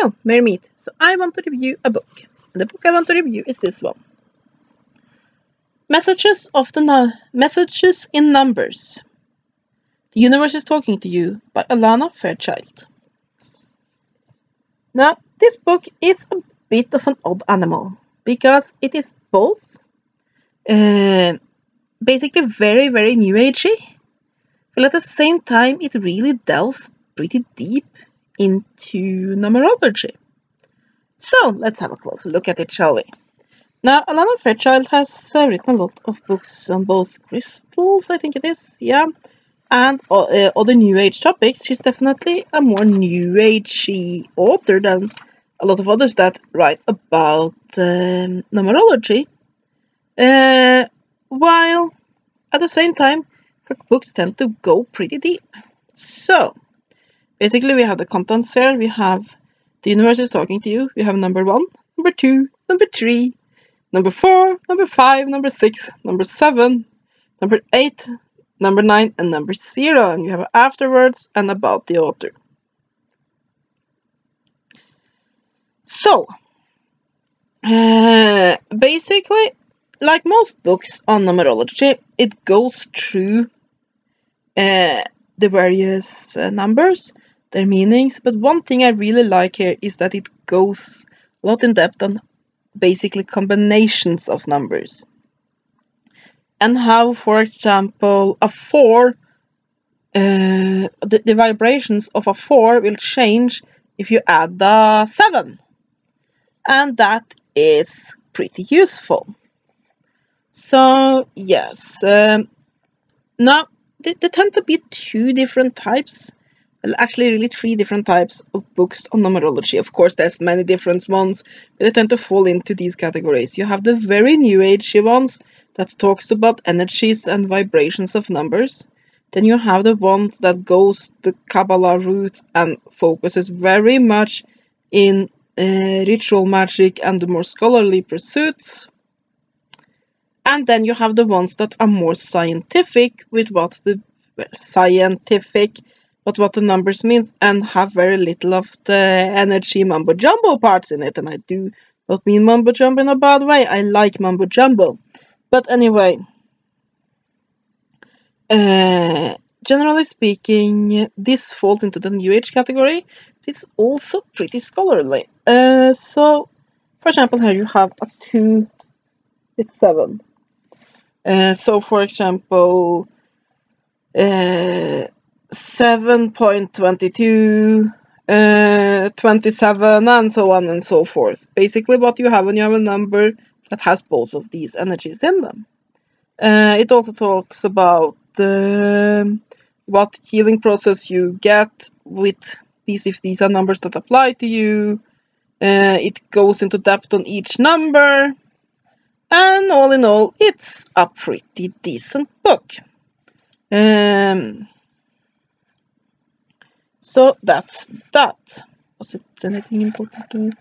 Hello, Mermaid. So I want to review a book. The book I want to review is this one. Messages in Numbers. The Universe is Talking to You by Alana Fairchild. Now, this book is a bit of an odd animal because it is both basically very, very new agey, but at the same time it really delves pretty deep into numerology. So let's have a closer look at it, shall we? Now, Alana Fairchild has written a lot of books on both crystals, I think it is, yeah, and other New Age topics. She's definitely a more New Agey author than a lot of others that write about numerology, while at the same time her books tend to go pretty deep. So, basically we have the contents here. We have The Universe is Talking to You. We have number 1, number 2, number 3, number 4, number 5, number 6, number 7, number 8, number 9, and number 0. And you have afterwards and about the author. So, basically, like most books on numerology, it goes through the various numbers, their meanings. But one thing I really like here is that it goes a lot in depth on basically combinations of numbers. And how, for example, a 4, the vibrations of a 4 will change if you add the 7. And that is pretty useful. So, yes. Now, there tend to be 2 different types. Well, actually, really 3 different types of books on numerology. Of course, there's many different ones, but they tend to fall into these categories. You have the very New Agey ones that talks about energies and vibrations of numbers. Then you have the ones that goes the Kabbalah route and focuses very much in ritual magic and the more scholarly pursuits. And then you have the ones that are more scientific with what the numbers means and have very little of the energy mumbo jumbo parts in it. And I do not mean mumbo jumbo in a bad way. I like mumbo jumbo. But anyway, generally speaking, this falls into the New Age category. It's also pretty scholarly. So, for example, here you have a 2 with 7. So, for example, 7.22, 27, and so on and so forth. Basically, what you have when you have a number that has both of these energies in them. It also talks about what healing process you get with these, if these are numbers that apply to you. It goes into depth on each number. And all in all, it's a pretty decent book. So that's that. Was it anything important to me?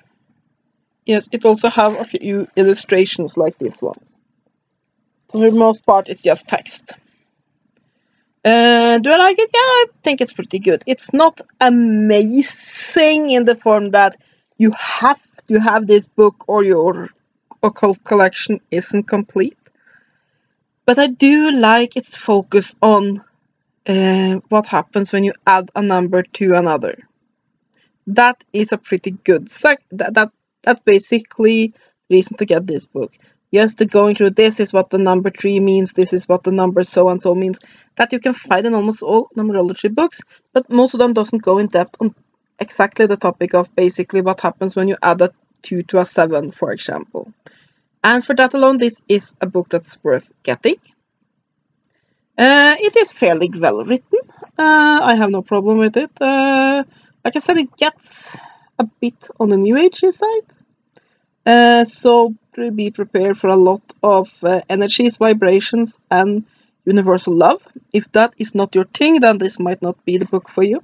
Yes, it also have a few illustrations like these ones. For the most part, it's just text. Do I like it? Yeah, I think it's pretty good. It's not amazing in the form that you have to have this book or your occult collection isn't complete. But I do like its focus on what happens when you add a number to another. That is a pretty good that's basically the reason to get this book. Yes, the going through this is what the number 3 means, this is what the number so and so means. That you can find in almost all numerology books, but most of them doesn't go in depth on exactly the topic of basically what happens when you add a 2 to a 7, for example. And for that alone, this is a book that's worth getting. It is fairly well written. I have no problem with it. Like I said, it gets a bit on the New Age side. So be prepared for a lot of energies, vibrations, and universal love. If that is not your thing, then this might not be the book for you.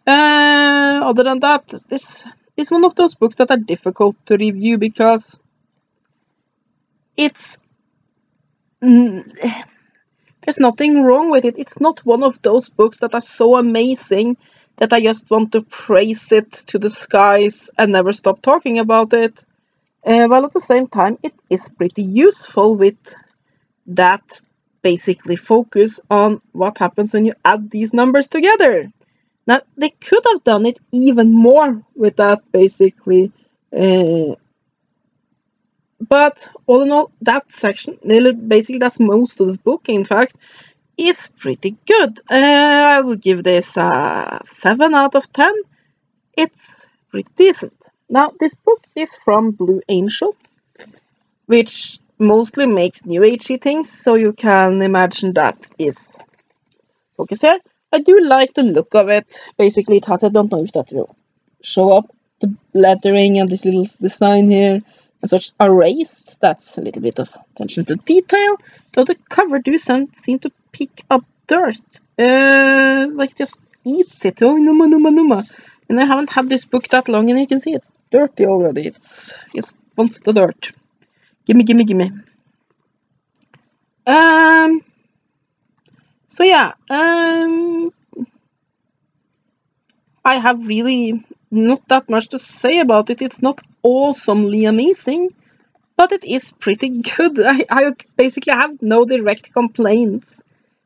Other than that, this is one of those books that are difficult to review because it's there's nothing wrong with it. It's not one of those books that are so amazing that I just want to praise it to the skies and never stop talking about it. While at the same time, it is pretty useful with that basically focus on what happens when you add these numbers together. Now, they could have done it even more with that, basically. But all in all, that section, basically that's most of the book, in fact, is pretty good. I will give this a 7 out of 10. It's pretty decent. Now, this book is from Blue Angel, which mostly makes New Agey things, so you can imagine that is focus here. I do like the look of it. Basically, it has, I don't know if that will show up, the lettering and this little design here and such are raised. That's a little bit of attention to detail. Though the cover do seem to pick up dirt. Like just eats it. Oh, numa, numa, numa. And I haven't had this book that long, and you can see it's dirty already. It's just wants the dirt. Gimme, gimme, gimme. So yeah, I have really not that much to say about it. It's not awesomely amazing, but it is pretty good. I basically have no direct complaints.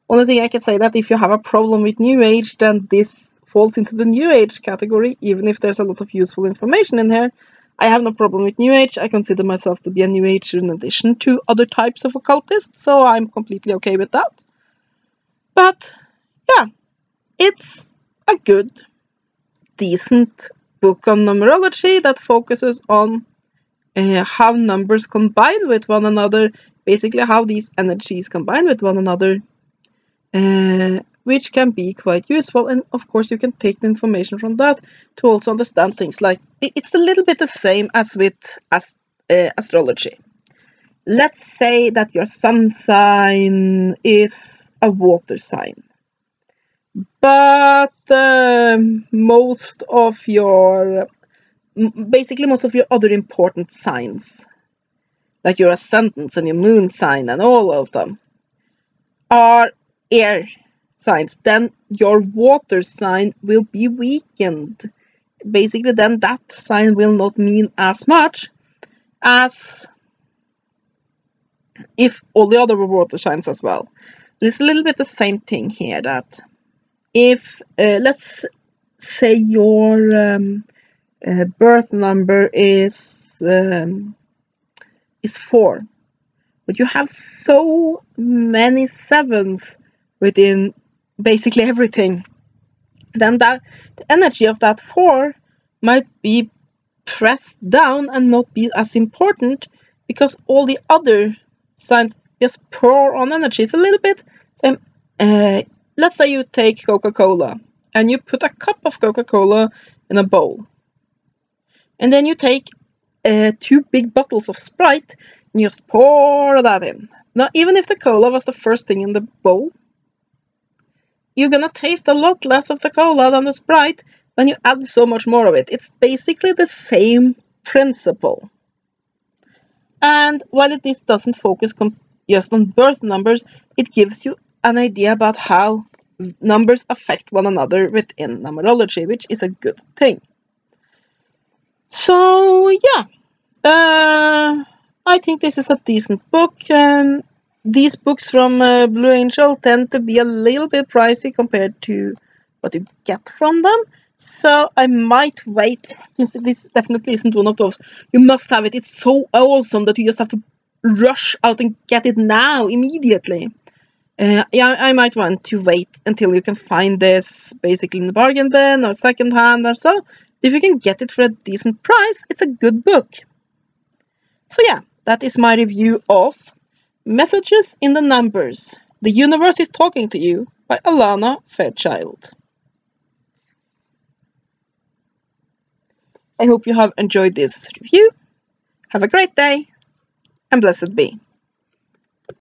Only thing I can say that if you have a problem with New Age, then this falls into the New Age category, even if there's a lot of useful information in here. I have no problem with New Age. I consider myself to be a New Ager in addition to other types of occultists, so I'm completely okay with that. But yeah, it's a good, decent book on numerology that focuses on how numbers combine with one another, basically how these energies combine with one another, which can be quite useful. And of course, you can take the information from that to also understand things like it's a little bit the same as with astrology. Let's say that your sun sign is a water sign, but most of your other important signs, like your ascendants and your moon sign and all of them, are air signs. Then your water sign will be weakened. Basically, then that sign will not mean as much as if all the other were water signs as well. It's a little bit the same thing here, that if, let's say your birth number is 4, but you have so many 7s within basically everything, then that the energy of that 4 might be pressed down and not be as important because all the other signs just pour on energy. It's a little bit same. Let's say you take Coca-Cola and you put a cup of Coca-Cola in a bowl, and then you take 2 big bottles of Sprite and you just pour that in. Now, even if the cola was the first thing in the bowl, you're gonna taste a lot less of the cola than the Sprite when you add so much more of it. It's basically the same principle. And while this doesn't focus just on birth numbers, it gives you an idea about how numbers affect one another within numerology, which is a good thing. So yeah, I think this is a decent book. These books from Blue Angel tend to be a little bit pricey compared to what you get from them. So I might wait, since this definitely isn't one of those you must have it, it's so awesome that you just have to rush out and get it now, immediately. Yeah, I might want to wait until you can find this basically in the bargain bin or second hand or so. If you can get it for a decent price, it's a good book. So yeah, that is my review of Messages in the Numbers. The Universe is Talking to You by Alana Fairchild. I hope you have enjoyed this review. Have a great day, and blessed be.